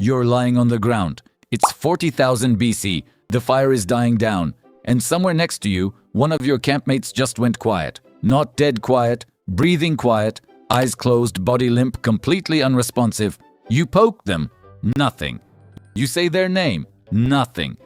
You're lying on the ground. It's 40,000 BC. The fire is dying down. And somewhere next to you, one of your campmates just went quiet. Not dead quiet, breathing quiet, eyes closed, body limp, completely unresponsive. You poke them. Nothing. You say their name. Nothing.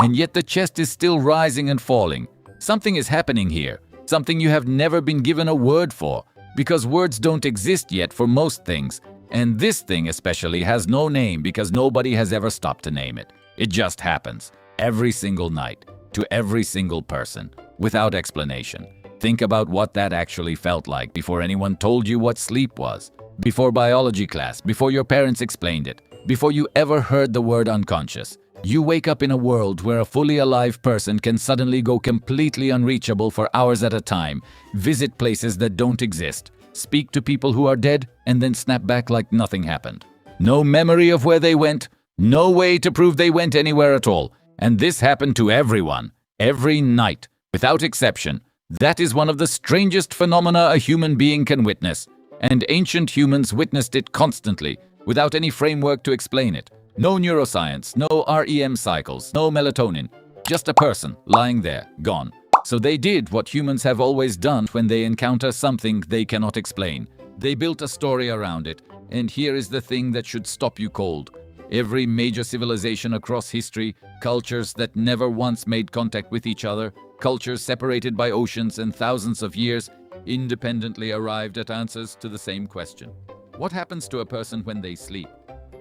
And yet the chest is still rising and falling. Something is happening here. Something you have never been given a word for. Because words don't exist yet for most things. And this thing especially has no name because nobody has ever stopped to name it. It just happens. Every single night. To every single person. Without explanation. Think about what that actually felt like before anyone told you what sleep was. Before biology class. Before your parents explained it. Before you ever heard the word unconscious. You wake up in a world where a fully alive person can suddenly go completely unreachable for hours at a time, visit places that don't exist, speak to people who are dead, and then snap back like nothing happened. No memory of where they went, no way to prove they went anywhere at all. And this happened to everyone, every night, without exception. That is one of the strangest phenomena a human being can witness. And ancient humans witnessed it constantly, without any framework to explain it. No neuroscience, no REM cycles, no melatonin. Just a person lying there, gone. So they did what humans have always done when they encounter something they cannot explain. They built a story around it, and here is the thing that should stop you cold. Every major civilization across history, cultures that never once made contact with each other, cultures separated by oceans and thousands of years, independently arrived at answers to the same question. What happens to a person when they sleep?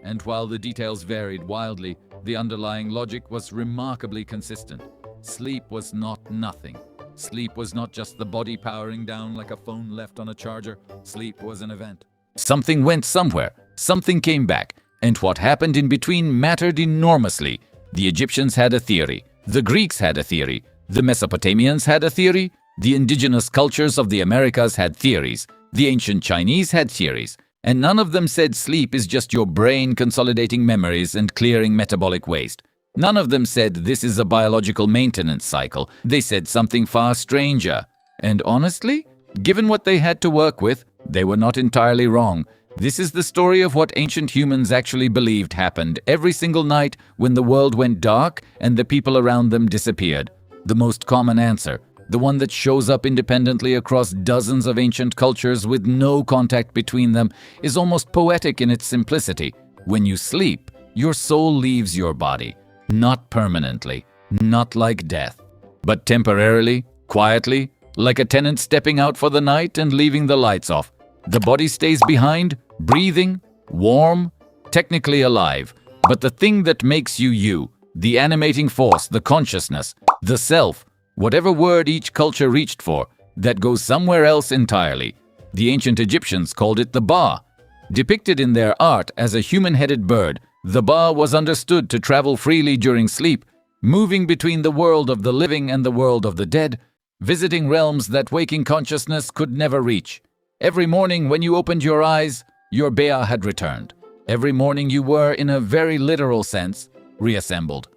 And while the details varied wildly, the underlying logic was remarkably consistent. Sleep was not nothing. Sleep was not just the body powering down like a phone left on a charger. Sleep was an event. Something went somewhere, something came back, and what happened in between mattered enormously. The Egyptians had a theory, the Greeks had a theory, the Mesopotamians had a theory, the indigenous cultures of the Americas had theories, the ancient Chinese had theories. And none of them said sleep is just your brain consolidating memories and clearing metabolic waste. None of them said this is a biological maintenance cycle. They said something far stranger. And honestly, given what they had to work with, they were not entirely wrong. This is the story of what ancient humans actually believed happened every single night when the world went dark and the people around them disappeared. The most common answer. The one that shows up independently across dozens of ancient cultures with no contact between them, is almost poetic in its simplicity. When you sleep, your soul leaves your body. Not permanently, not like death, but temporarily, quietly, like a tenant stepping out for the night and leaving the lights off. The body stays behind, breathing, warm, technically alive. But the thing that makes you you, the animating force, the consciousness, the self, whatever word each culture reached for, that goes somewhere else entirely. The ancient Egyptians called it the ba. Depicted in their art as a human-headed bird, the ba was understood to travel freely during sleep, moving between the world of the living and the world of the dead, visiting realms that waking consciousness could never reach. Every morning when you opened your eyes, your Bea had returned. Every morning you were, in a very literal sense, reassembled.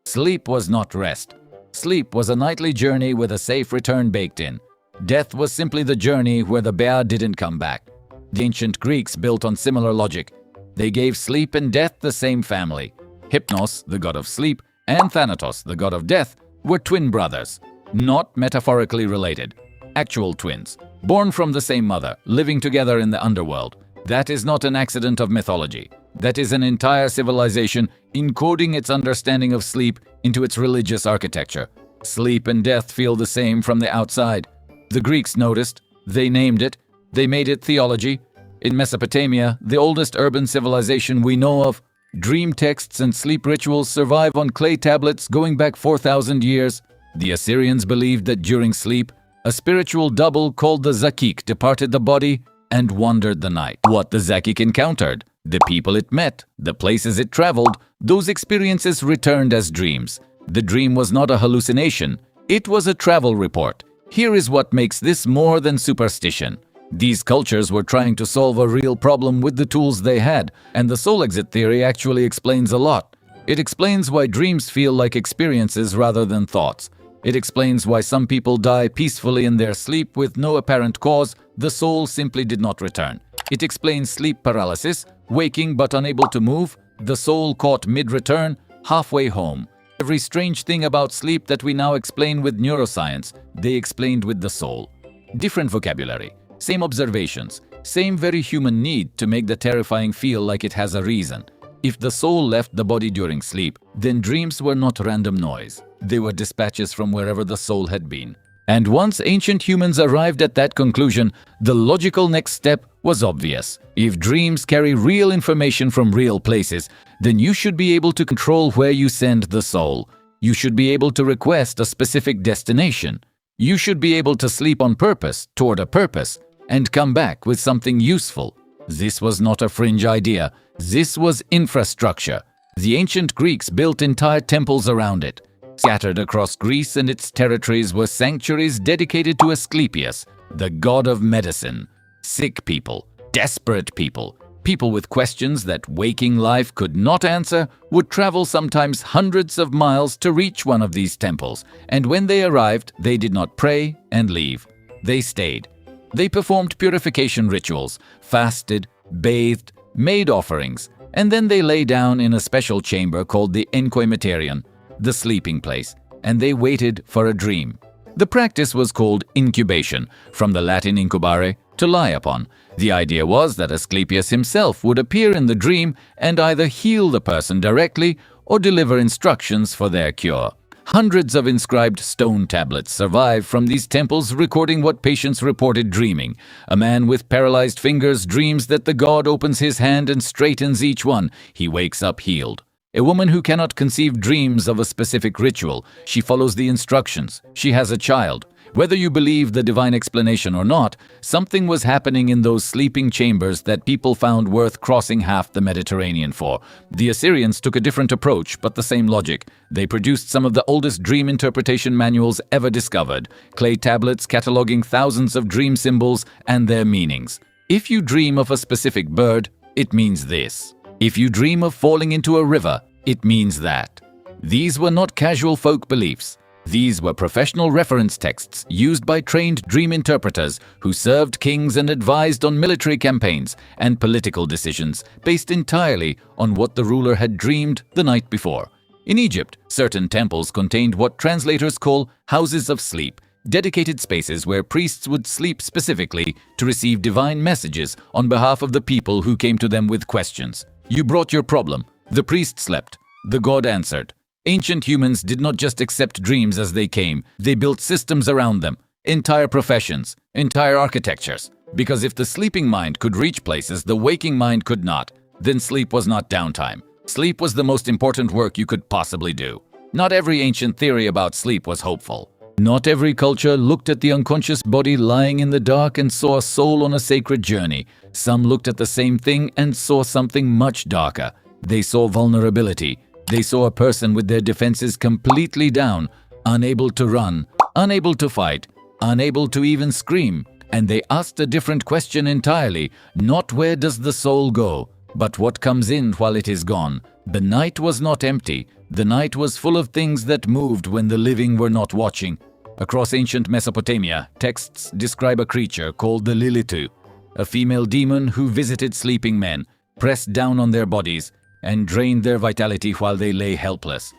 Sleep was not rest. Sleep was a nightly journey with a safe return baked in. Death was simply the journey where the Bea didn't come back. The ancient Greeks built on similar logic. They gave sleep and death the same family. Hypnos, the god of sleep, and Thanatos, the god of death, were twin brothers. Not metaphorically related. Actual twins. Born from the same mother, living together in the underworld. That is not an accident of mythology. That is an entire civilization encoding its understanding of sleep into its religious architecture. Sleep and death feel the same from the outside. The Greeks noticed, they named it, they made it theology. In Mesopotamia, the oldest urban civilization we know of, dream texts and sleep rituals survive on clay tablets going back 4,000 years. The Assyrians believed that during sleep, a spiritual double called the Zakik departed the body and wandered the night. What the Zakik encountered, the people it met, the places it traveled, those experiences returned as dreams. The dream was not a hallucination, it was a travel report. Here is what makes this more than superstition. These cultures were trying to solve a real problem with the tools they had, and the soul exit theory actually explains a lot. It explains why dreams feel like experiences rather than thoughts. It explains why some people die peacefully in their sleep with no apparent cause, the soul simply did not return. It explains sleep paralysis, waking but unable to move, The soul caught mid-return, halfway home. Every strange thing about sleep that we now explain with neuroscience, they explained with the soul. Different vocabulary, same observations, same very human need to make the terrifying feel like it has a reason. If the soul left the body during sleep, then dreams were not random noise. They were dispatches from wherever the soul had been. And once ancient humans arrived at that conclusion, the logical next step was obvious. If dreams carry real information from real places, then you should be able to control where you send the soul. You should be able to request a specific destination. You should be able to sleep on purpose, toward a purpose, and come back with something useful. This was not a fringe idea. This was infrastructure. The ancient Greeks built entire temples around it. Scattered across Greece and its territories were sanctuaries dedicated to Asclepius, the god of medicine. Sick people, desperate people, people with questions that waking life could not answer would travel sometimes hundreds of miles to reach one of these temples, and when they arrived, they did not pray and leave. They stayed. They performed purification rituals, fasted, bathed, made offerings, and then they lay down in a special chamber called the enkoimeterion, the sleeping place, and they waited for a dream. The practice was called incubation, from the Latin incubare, to lie upon. The idea was that Asclepius himself would appear in the dream and either heal the person directly or deliver instructions for their cure. Hundreds of inscribed stone tablets survive from these temples recording what patients reported dreaming. A man with paralyzed fingers dreams that the god opens his hand and straightens each one. He wakes up healed. A woman who cannot conceive dreams of a specific ritual. She follows the instructions. She has a child. Whether you believe the divine explanation or not, something was happening in those sleeping chambers that people found worth crossing half the Mediterranean for. The Assyrians took a different approach, but the same logic. They produced some of the oldest dream interpretation manuals ever discovered, clay tablets cataloging thousands of dream symbols and their meanings. If you dream of a specific bird, it means this. If you dream of falling into a river, it means that. These were not casual folk beliefs. These were professional reference texts used by trained dream interpreters who served kings and advised on military campaigns and political decisions based entirely on what the ruler had dreamed the night before. In Egypt, certain temples contained what translators call houses of sleep, dedicated spaces where priests would sleep specifically to receive divine messages on behalf of the people who came to them with questions. You brought your problem. The priest slept. The god answered. Ancient humans did not just accept dreams as they came, they built systems around them, entire professions, entire architectures. Because if the sleeping mind could reach places the waking mind could not, then sleep was not downtime. Sleep was the most important work you could possibly do. Not every ancient theory about sleep was hopeful. Not every culture looked at the unconscious body lying in the dark and saw a soul on a sacred journey. Some looked at the same thing and saw something much darker. They saw vulnerability. They saw a person with their defenses completely down, unable to run, unable to fight, unable to even scream. And they asked a different question entirely, not where does the soul go, but what comes in while it is gone. The night was not empty. The night was full of things that moved when the living were not watching. Across ancient Mesopotamia, texts describe a creature called the Lilitu, a female demon who visited sleeping men, pressed down on their bodies, and drained their vitality while they lay helpless.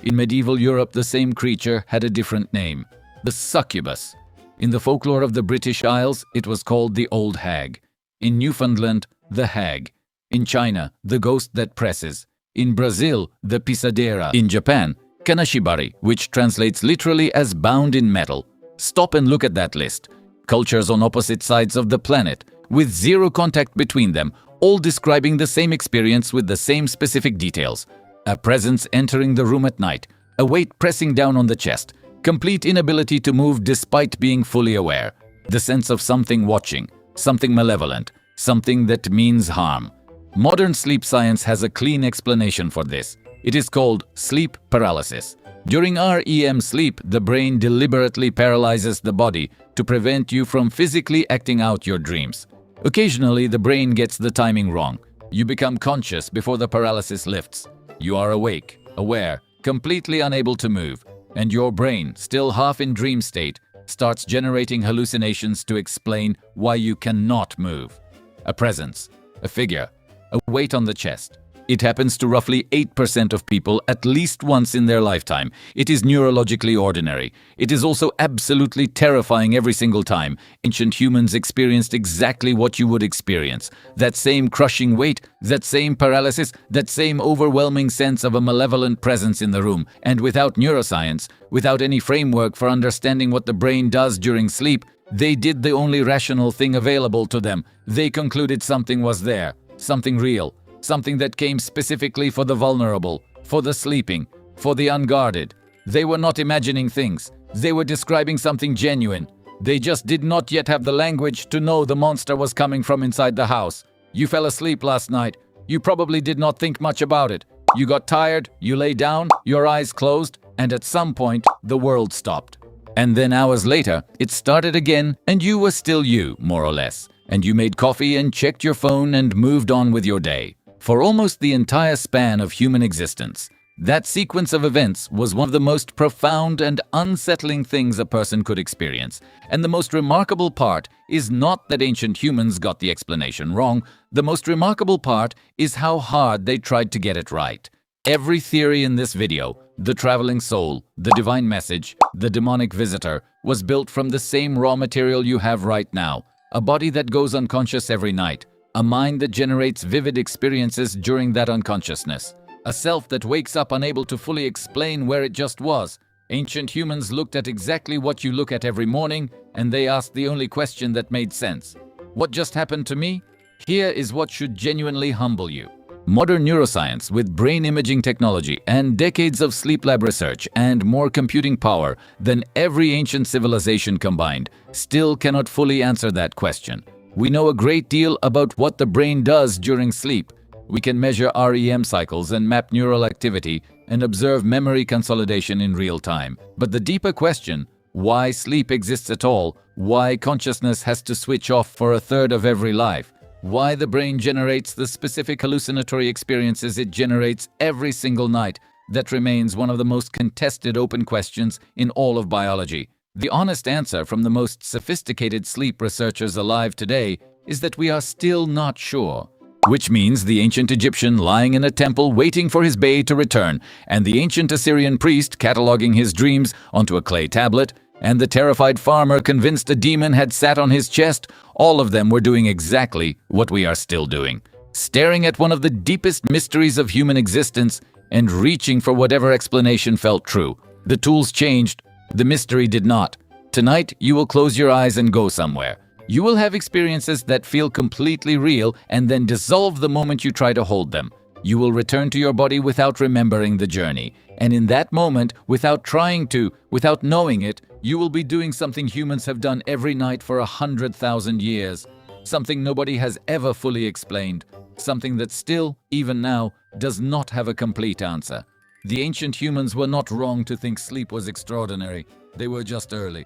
In medieval Europe, the same creature had a different name, the succubus. In the folklore of the British Isles, it was called the Old Hag. In Newfoundland, the Hag. In China, the ghost that presses. In Brazil, the pisadera. In Japan, kanashibari, which translates literally as bound in metal. Stop and look at that list. Cultures on opposite sides of the planet, with zero contact between them, all describing the same experience with the same specific details. A presence entering the room at night, a weight pressing down on the chest, complete inability to move despite being fully aware, the sense of something watching, something malevolent, something that means harm. Modern sleep science has a clean explanation for this. It is called sleep paralysis. During REM sleep, the brain deliberately paralyzes the body to prevent you from physically acting out your dreams. Occasionally, the brain gets the timing wrong. You become conscious before the paralysis lifts. You are awake, aware, completely unable to move, and your brain, still half in dream state, starts generating hallucinations to explain why you cannot move. A presence, a figure, a weight on the chest, It happens to roughly 8% of people at least once in their lifetime. It is neurologically ordinary. It is also absolutely terrifying every single time. Ancient humans experienced exactly what you would experience. That same crushing weight, that same paralysis, that same overwhelming sense of a malevolent presence in the room. And without neuroscience, without any framework for understanding what the brain does during sleep, they did the only rational thing available to them. They concluded something was there, something real. Something that came specifically for the vulnerable, for the sleeping, for the unguarded. They were not imagining things. They were describing something genuine. They just did not yet have the language to know the monster was coming from inside the house. You fell asleep last night. You probably did not think much about it. You got tired, you lay down, your eyes closed, and at some point, the world stopped. And then hours later, it started again, and you were still you, more or less. And you made coffee and checked your phone and moved on with your day. For almost the entire span of human existence, that sequence of events was one of the most profound and unsettling things a person could experience. And the most remarkable part is not that ancient humans got the explanation wrong. The most remarkable part is how hard they tried to get it right. Every theory in this video, the traveling soul, the divine message, the demonic visitor, was built from the same raw material you have right now. A body that goes unconscious every night. A mind that generates vivid experiences during that unconsciousness. A self that wakes up unable to fully explain where it just was. Ancient humans looked at exactly what you look at every morning, and they asked the only question that made sense. What just happened to me? Here is what should genuinely humble you. Modern neuroscience, with brain imaging technology and decades of sleep lab research and more computing power than every ancient civilization combined, still cannot fully answer that question. We know a great deal about what the brain does during sleep. We can measure REM cycles and map neural activity and observe memory consolidation in real time. But the deeper question, why sleep exists at all, why consciousness has to switch off for a third of every life, why the brain generates the specific hallucinatory experiences it generates every single night, that remains one of the most contested open questions in all of biology. The honest answer from the most sophisticated sleep researchers alive today is that we are still not sure. Which means the ancient Egyptian lying in a temple waiting for his bae to return, and the ancient Assyrian priest cataloging his dreams onto a clay tablet, and the terrified farmer convinced a demon had sat on his chest, all of them were doing exactly what we are still doing. Staring at one of the deepest mysteries of human existence and reaching for whatever explanation felt true. The tools changed. The mystery did not. Tonight, you will close your eyes and go somewhere. You will have experiences that feel completely real and then dissolve the moment you try to hold them. You will return to your body without remembering the journey. And in that moment, without trying to, without knowing it, you will be doing something humans have done every night for 100,000 years. Something nobody has ever fully explained. Something that still, even now, does not have a complete answer. The ancient humans were not wrong to think sleep was extraordinary. They were just early.